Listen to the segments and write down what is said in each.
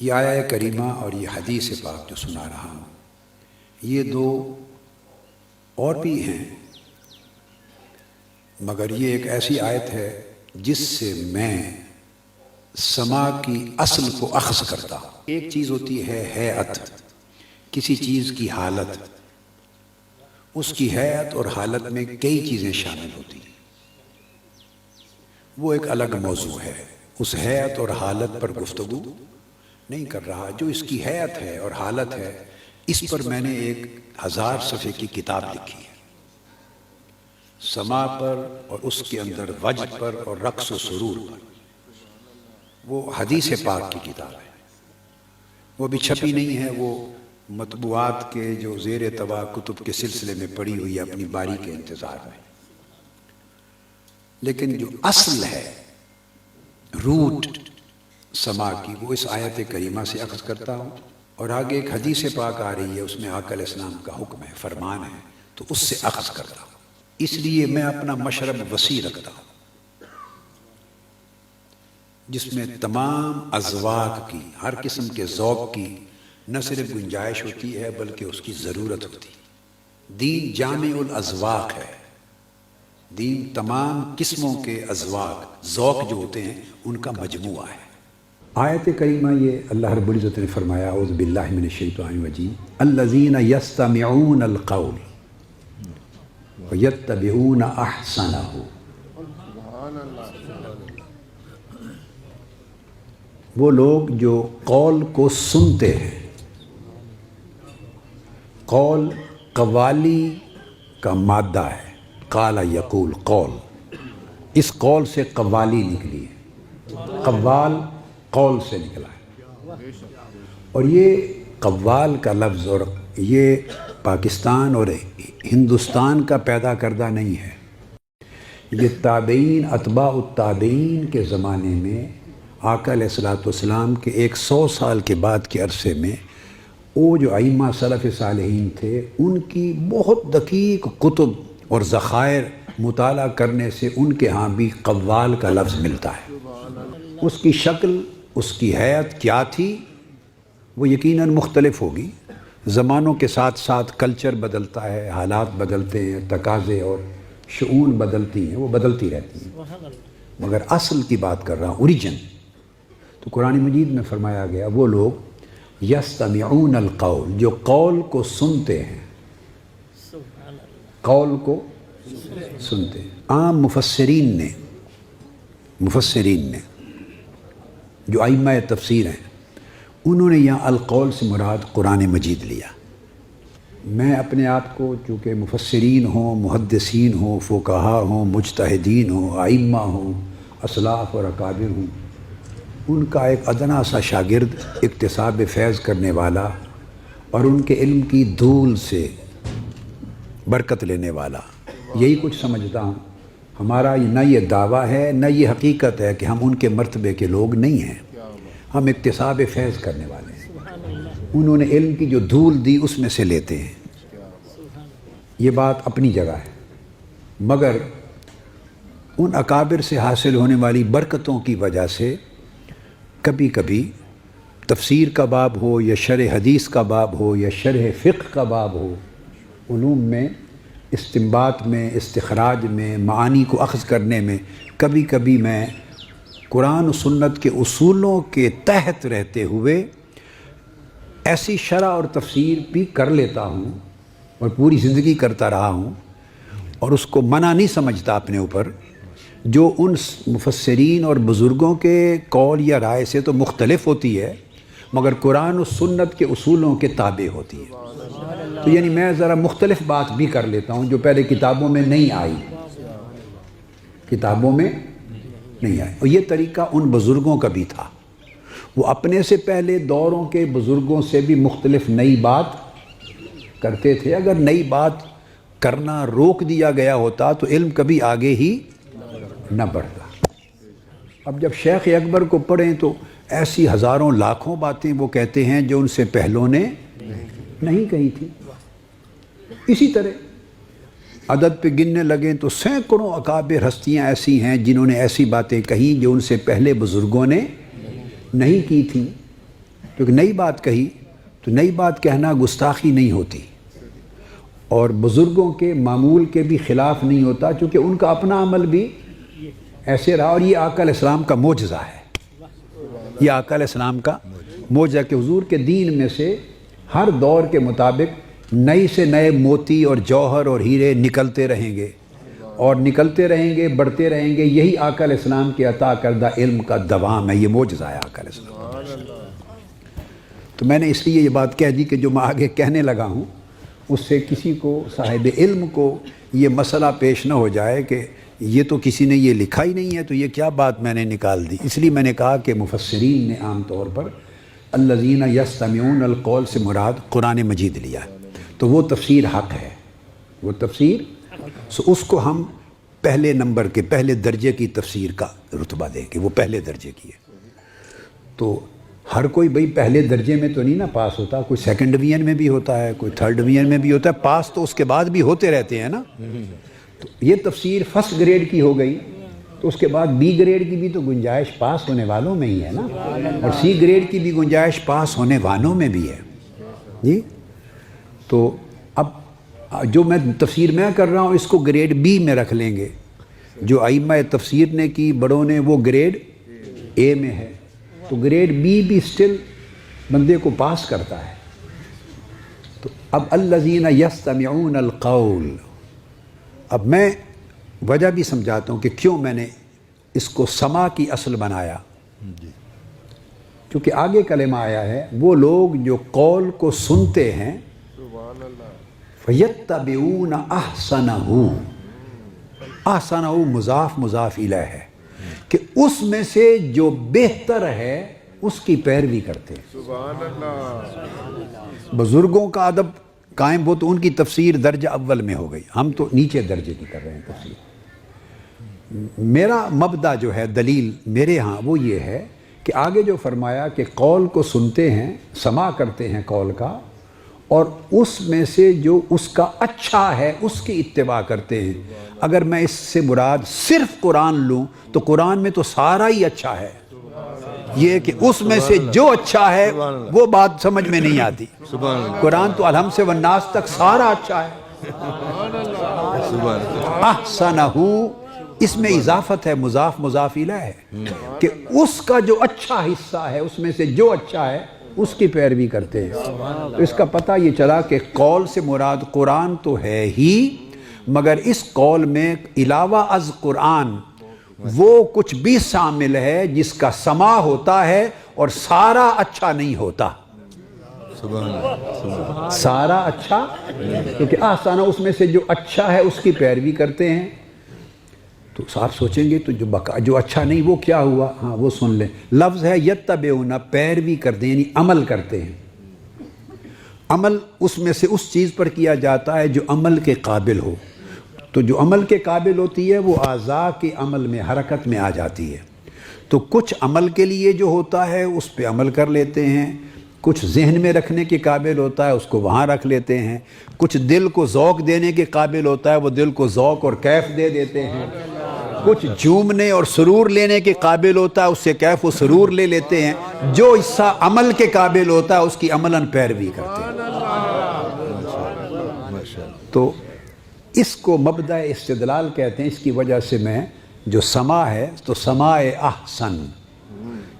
یہ آیہ کریمہ اور یہ حدیث پاک جو سنا رہا ہوں، یہ دو اور بھی ہیں، مگر یہ ایک ایسی آیت ہے جس سے میں سما کی اصل کو اخذ کرتا ہوں۔ ایک چیز ہوتی ہے ہیئت، کسی چیز کی حالت، اس کی ہیئت اور حالت میں کئی چیزیں شامل ہوتی ہیں، وہ ایک الگ موضوع ہے، اس ہیئت اور حالت پر گفتگو نہیں کر رہا۔ جو اس کی ہیئت ہے اور حالت ہے، اس پر میں نے ایک 1000 صفحے کی کتاب لکھی ہے، سما پر اور اس کے اندر وجد پر اور رقص و سرور پر۔ وہ حدیث پاک کی کتاب ہے، وہ بھی چھپی نہیں ہے، وہ مطبوعات کے جو زیر طبع کتب کے سلسلے میں پڑھی ہوئی ہے اپنی باری کے انتظار میں۔ لیکن جو اصل ہے، روٹ سما کی، وہ اس آیت کریمہ سے اخذ کرتا ہوں، اور آگے ایک حدیث پاک آ رہی ہے، اس میں آقا علیہ السلام کا حکم ہے، فرمان ہے، تو اس سے اخذ کرتا ہوں۔ اس لیے میں اپنا مشرب وسیع رکھتا ہوں، جس میں تمام اذواق کی، ہر قسم کے ذوق کی نہ صرف گنجائش ہوتی ہے بلکہ اس کی ضرورت ہوتی ہے۔ دین جامع الاذواق ہے، دین تمام قسموں کے اذواق، ذوق جو ہوتے ہیں، ان کا مجموعہ ہے۔ آیت کریمہ یہ اللہ رب العزت نے فرمایا، اعوذ باللہ من الشیطان الرجیم، الذین یستمعون القول ویتبعون احسنہ۔ وہ لوگ جو قول کو سنتے ہیں، قول قوالی کا مادہ ہے، قال یقول قول، اس قول سے قوالی نکلی ہے، قوال قول سے نکلا ہے، اور یہ قوال کا لفظ اور یہ پاکستان اور ہندوستان کا پیدا کردہ نہیں ہے، یہ تابعین، اتباع التابعین کے زمانے میں آقا علیہ السلام کے 100 سال کے بعد کے عرصے میں وہ جو ائمہ سلف صالحین تھے، ان کی بہت دقیق کتب اور ذخائر مطالعہ کرنے سے ان کے ہاں بھی قوال کا لفظ ملتا ہے۔ اس کی شکل، اس کی حیت کیا تھی، وہ یقیناً مختلف ہوگی، زمانوں کے ساتھ ساتھ کلچر بدلتا ہے، حالات بدلتے ہیں، تقاضے اور شؤون بدلتی ہیں، وہ بدلتی رہتی ہیں، مگر اصل کی بات کر رہا ہوں، اوریجن۔ تو قرآن مجید میں فرمایا گیا، وہ لوگ یستمعون القول، جو قول کو سنتے ہیں، قول کو سنتے ہیں۔ عام مفسرین نے جو ائمہ تفسیر ہیں، انہوں نے یہاں القول سے مراد قرآن مجید لیا۔ میں اپنے آپ کو چونکہ مفسرین ہوں، محدثین ہوں، فقہا ہوں، مجتہدین ہوں، ائمہ ہوں، اسلاف اور اکابر ہوں، ان کا ایک ادنا سا شاگرد، اکتساب فیض کرنے والا اور ان کے علم کی دھول سے برکت لینے والا، یہی کچھ سمجھتا ہوں۔ ہمارا نہ یہ دعویٰ ہے نہ یہ حقیقت ہے کہ ہم ان کے مرتبے کے لوگ نہیں ہیں، ہم اکتساب فیض کرنے والے ہیں، انہوں نے علم کی جو دھول دی اس میں سے لیتے ہیں، یہ بات اپنی جگہ ہے، مگر ان اکابر سے حاصل ہونے والی برکتوں کی وجہ سے کبھی کبھی تفسیر کا باب ہو یا شرح حدیث کا باب ہو یا شرح فقہ کا باب ہو، علوم میں استنباط میں، استخراج میں، معانی کو اخذ کرنے میں کبھی کبھی میں قرآن و سنت کے اصولوں کے تحت رہتے ہوئے ایسی شرح اور تفسیر بھی کر لیتا ہوں اور پوری زندگی کرتا رہا ہوں، اور اس کو منع نہیں سمجھتا اپنے اوپر، جو ان مفسرین اور بزرگوں کے قول یا رائے سے تو مختلف ہوتی ہے مگر قرآن و سنت کے اصولوں کے تابع ہوتی ہے۔ تو یعنی میں ذرا مختلف بات بھی کر لیتا ہوں جو پہلے کتابوں میں نہیں آئی، کتابوں میں نہیں آئی، اور یہ طریقہ ان بزرگوں کا بھی تھا، وہ اپنے سے پہلے دوروں کے بزرگوں سے بھی مختلف نئی بات کرتے تھے۔ اگر نئی بات کرنا روک دیا گیا ہوتا تو علم کبھی آگے ہی نہ بڑھتا۔ اب جب شیخ اکبر کو پڑھیں تو ایسی ہزاروں لاکھوں باتیں وہ کہتے ہیں جو ان سے پہلوں نے نہیں کہی تھی۔ اسی طرح عدد پہ گننے لگیں تو سینکڑوں اکابر ہستیاں ایسی ہیں جنہوں نے ایسی باتیں کہیں جو ان سے پہلے بزرگوں نے نہیں کی تھیں۔ تو کیونکہ نئی بات کہی تو نئی بات کہنا گستاخی نہیں ہوتی اور بزرگوں کے معمول کے بھی خلاف نہیں ہوتا، چونکہ ان کا اپنا عمل بھی ایسے رہا، اور یہ آقا علیہ السلام کا معجزہ ہے، یہ آقا علیہ السلام کا معجزہ کہ حضور کے دین میں سے ہر دور کے مطابق نئے سے نئے موتی اور جوہر اور ہیرے نکلتے رہیں گے اور نکلتے رہیں گے، بڑھتے رہیں گے۔ یہی آقا علیہ السلام کے عطا کردہ علم کا دوام ہے، یہ معجزہ ہے آقا علیہ السلام۔ تو میں نے اس لیے یہ بات کہہ دی کہ جو میں آگے کہنے لگا ہوں اس سے کسی کو، صاحب علم کو، یہ مسئلہ پیش نہ ہو جائے کہ یہ تو کسی نے یہ لکھا ہی نہیں ہے، تو یہ کیا بات میں نے نکال دی۔ اس لیے میں نے کہا کہ مفسرین نے عام طور پر الذین یستمعون القول سے مراد قرآن مجید لیا ہے، تو وہ تفسیر حق ہے، وہ تفسیر اس کو ہم پہلے نمبر کے، پہلے درجے کی تفسیر کا رتبہ دیں کہ وہ پہلے درجے کی ہے۔ تو ہر کوئی بھئی پہلے درجے میں تو نہیں نا پاس ہوتا، کوئی سیکنڈ ڈویژن میں بھی ہوتا ہے، کوئی تھرڈ ڈویژن میں بھی ہوتا ہے، پاس تو اس کے بعد بھی ہوتے رہتے ہیں نا۔ تو یہ تفسیر فرسٹ گریڈ کی ہو گئی، تو اس کے بعد بی گریڈ کی بھی تو گنجائش پاس ہونے والوں میں ہی ہے نا، اور سی گریڈ کی بھی گنجائش پاس ہونے والوں میں بھی ہے جی۔ تو اب جو میں تفسیر میں کر رہا ہوں اس کو گریڈ بی میں رکھ لیں گے، جو ائمہ تفسیر نے کی بڑوں نے وہ گریڈ اے میں ہے، تو گریڈ بی بھی سٹل بندے کو پاس کرتا ہے۔ تو اب الذین یستمعون القول، اب میں وجہ بھی سمجھاتا ہوں کہ کیوں میں نے اس کو سما کی اصل بنایا، کیونکہ آگے کلمہ آیا ہے وہ لوگ جو قول کو سنتے ہیں فَيَتَّبِعُونَ أَحْسَنَهُ، احسنہ مضاف مضاف الیہ ہے کہ اس میں سے جو بہتر ہے اس کی پیروی کرتے ہیں۔ سبحان اللہ۔ بزرگوں کا ادب قائم ہو تو ان کی تفسیر درجہ اول میں ہو گئی، ہم تو نیچے درجے کی کر رہے ہیں تفسیر۔ میرا مبدا جو ہے، دلیل میرے ہاں وہ یہ ہے کہ آگے جو فرمایا کہ قول کو سنتے ہیں، سماع کرتے ہیں قول کا، اور اس میں سے جو اس کا اچھا ہے اس کی اتباع کرتے ہیں۔ اگر میں اس سے مراد صرف قرآن لوں تو قرآن میں تو سارا ہی اچھا ہے، یہ کہ اس میں سے جو اچھا ہے وہ بات سمجھ میں نہیں آتی۔ قرآن تو الحمد سے والناس تک سارا اچھا ہے۔ احسنہ، اس میں اضافت ہے، مضاف مضاف الیہ ہے کہ اس کا جو اچھا حصہ ہے اس میں سے جو اچھا ہے اس کی پیروی کرتے ہیں۔ تو اس کا پتہ یہ چلا کہ قول سے مراد قرآن تو ہے ہی، مگر اس قول میں علاوہ از قرآن وہ کچھ بھی شامل ہے جس کا سماع ہوتا ہے اور سارا اچھا نہیں ہوتا۔ سارا اچھا، کیونکہ احسانہ اس میں سے جو اچھا ہے اس کی پیروی کرتے ہیں۔ تو آپ سوچیں گے تو جو اچھا نہیں وہ کیا ہوا؟ ہاں وہ سن لیں، لفظ ہے یتبعون، پیروی کرتے ہیں، یعنی عمل کرتے ہیں۔ عمل اس میں سے اس چیز پر کیا جاتا ہے جو عمل کے قابل ہو، تو جو عمل کے قابل ہوتی ہے وہ اعضاء کے عمل میں، حرکت میں آ جاتی ہے۔ تو کچھ عمل کے لیے جو ہوتا ہے اس پہ عمل کر لیتے ہیں، کچھ ذہن میں رکھنے کے قابل ہوتا ہے اس کو وہاں رکھ لیتے ہیں، کچھ دل کو ذوق دینے کے قابل ہوتا ہے وہ دل کو ذوق اور کیف دے دیتے ہیں، کچھ جھومنے اور سرور لینے کے قابل ہوتا ہے اس سے کیف و سرور لے لیتے ہیں، جو حصہ عمل کے قابل ہوتا ہے اس کی عملاً پیروی کرتے ہیں۔ تو اس کو مبدأ استدلال کہتے ہیں۔ اس کی وجہ سے میں جو سماع ہے تو سماع احسن،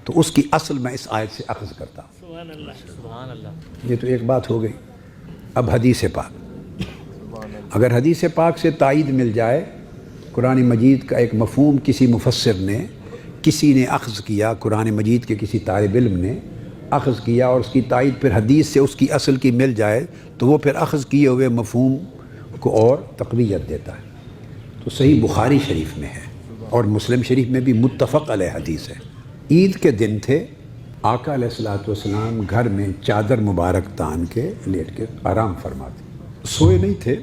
تو اس کی اصل میں اس آیت سے اخذ کرتا ہوں۔ یہ تو ایک بات ہو گئی۔ اب حدیث پاک، اگر حدیث پاک سے تائید مل جائے، قرآن مجید کا ایک مفہوم کسی مفسر نے، کسی نے اخذ کیا، قرآن مجید کے کسی طالب علم نے اخذ کیا اور اس کی تائید پھر حدیث سے اس کی اصل کی مل جائے تو وہ پھر اخذ کیے ہوئے مفہوم کو اور تقویت دیتا ہے۔ تو صحیح بخاری شریف میں ہے اور مسلم شریف میں بھی متفق علیہ حدیث ہے۔ عید کے دن تھے، آقا علیہ الصلوۃ والسلام گھر میں چادر مبارک تان کے لیٹ کے آرام فرماتے، سوئے نہیں تھے،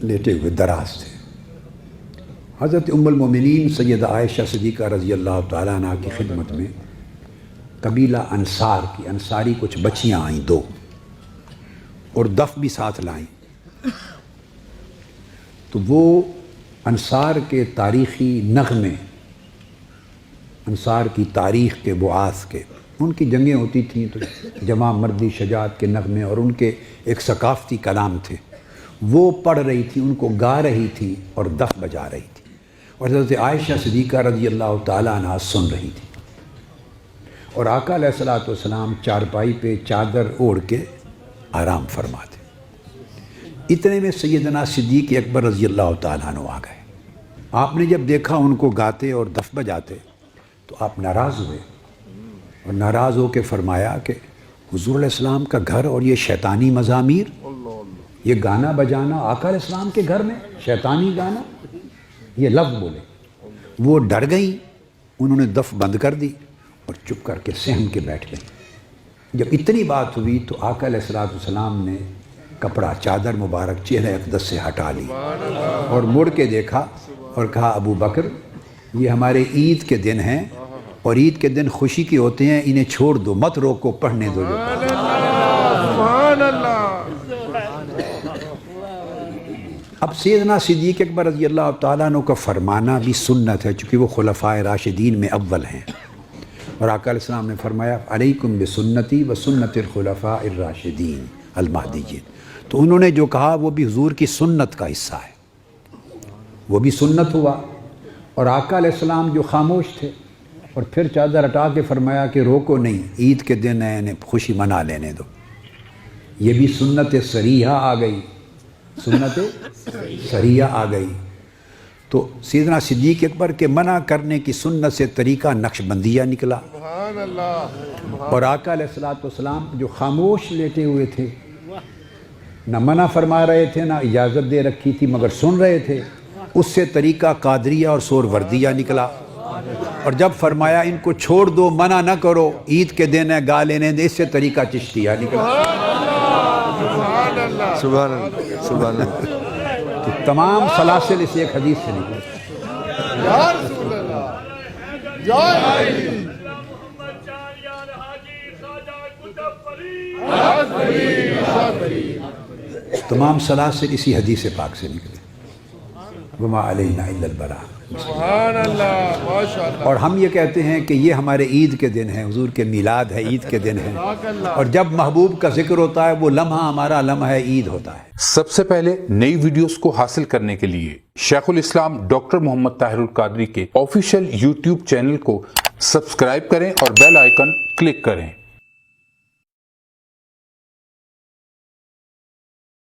لیٹے ہوئے دراز تھے۔ حضرت ام المومنین سیدہ عائشہ صدیقہ رضی اللہ تعالیٰ عنہ کی خدمت میں قبیلہ انصار کی، انصاری کچھ بچیاں آئیں دو، اور دف بھی ساتھ لائیں۔ تو وہ انصار کے تاریخی نغمے، انصار کی تاریخ کے بعاث کے، ان کی جنگیں ہوتی تھیں تو جمع مردی شجاعت کے نغمے اور ان کے ایک ثقافتی کلام تھے، وہ پڑھ رہی تھی، ان کو گا رہی تھی اور دف بجا رہی تھی، اور حضرت عائشہ صدیقہ رضی اللہ تعالیٰ عنہ سن رہی تھی، اور آقا علیہ الصلوۃ والسلام چارپائی پہ چادر اوڑھ کے آرام فرماتے۔ اتنے میں سیدنا صدیق اکبر رضی اللہ تعالیٰ عنہ آ گئے۔ آپ نے جب دیکھا ان کو گاتے اور دف بجاتے تو آپ ناراض ہوئے، اور ناراض ہو کے فرمایا کہ حضور علیہ السلام کا گھر اور یہ شیطانی مزامیر، یہ گانا بجانا آقا علیہ السلام کے گھر میں، شیطانی گانا، یہ لفظ بولے۔ وہ ڈر گئیں، انہوں نے دف بند کر دی اور چپ کر کے سہم کے بیٹھ گئیں۔ جب اتنی بات ہوئی تو آقا علیہ السلام نے کپڑا چادر مبارک چہرہ اقدس سے ہٹا لی اور مڑ کے دیکھا اور کہا ابو بکر، یہ ہمارے عید کے دن ہیں اور عید کے دن خوشی کے ہوتے ہیں، انہیں چھوڑ دو، مت روکو، پڑھنے دو۔ سبحان اللہ۔ اب سیدنا صدیق اکبر رضی اللہ تعالیٰ عنہ کا فرمانا بھی سنت ہے، چونکہ وہ خلفائے راشدین میں اول ہیں، اور آقا علیہ السلام نے فرمایا علیکم بسنتی و سنت الخلفاء الراشدین المہدیین۔ تو انہوں نے جو کہا وہ بھی حضور کی سنت کا حصہ ہے، وہ بھی سنت ہوا۔ اور آقا علیہ السلام جو خاموش تھے اور پھر چادر ہٹا کے فرمایا کہ روکو نہیں، عید کے دن ہے، انہیں خوشی منا لینے دو، یہ بھی سنت صریحہ آ گئی، سنت صریحہ آ گئی۔ تو سیدنا صدیق اکبر کے منع کرنے کی سنت سے طریقہ نقش بندیہ نکلا، سبحان اللہ۔ اور آقا علیہ السلام جو خاموش لیٹے ہوئے تھے، نہ منع فرما رہے تھے نہ اجازت دے رکھی تھی، مگر سن رہے تھے، اس سے طریقہ قادریہ اور سور وردیہ نکلا۔ اور جب فرمایا ان کو چھوڑ دو، منع نہ کرو، عید کے دن ہے، گا لینے دے، اس سے طریقہ چشتیہ نکلا۔ سبحان اللہ۔ سبحان اللہ، سبحان اللہ۔ تو تمام سلاسل اس ایک حدیث سے نکلے۔ یا رسول اللہ، یا علی، تمام سلاسل اسی حدیث پاک سے نکلے۔ وما علینا الا البلاغ۔ سبحان اللہ، ماشاء اللہ۔ اور ہم یہ کہتے ہیں کہ یہ ہمارے عید کے دن ہیں، حضور کے میلاد ہے، عید کے دن ہیں، اور جب محبوب کا ذکر ہوتا ہے وہ لمحہ ہمارا لمحہ عید ہوتا ہے۔ سب سے پہلے نئی ویڈیوز کو حاصل کرنے کے لیے شیخ الاسلام ڈاکٹر محمد طاہر القادری کے آفیشیل یوٹیوب چینل کو سبسکرائب کریں اور بیل آئیکن کلک کریں۔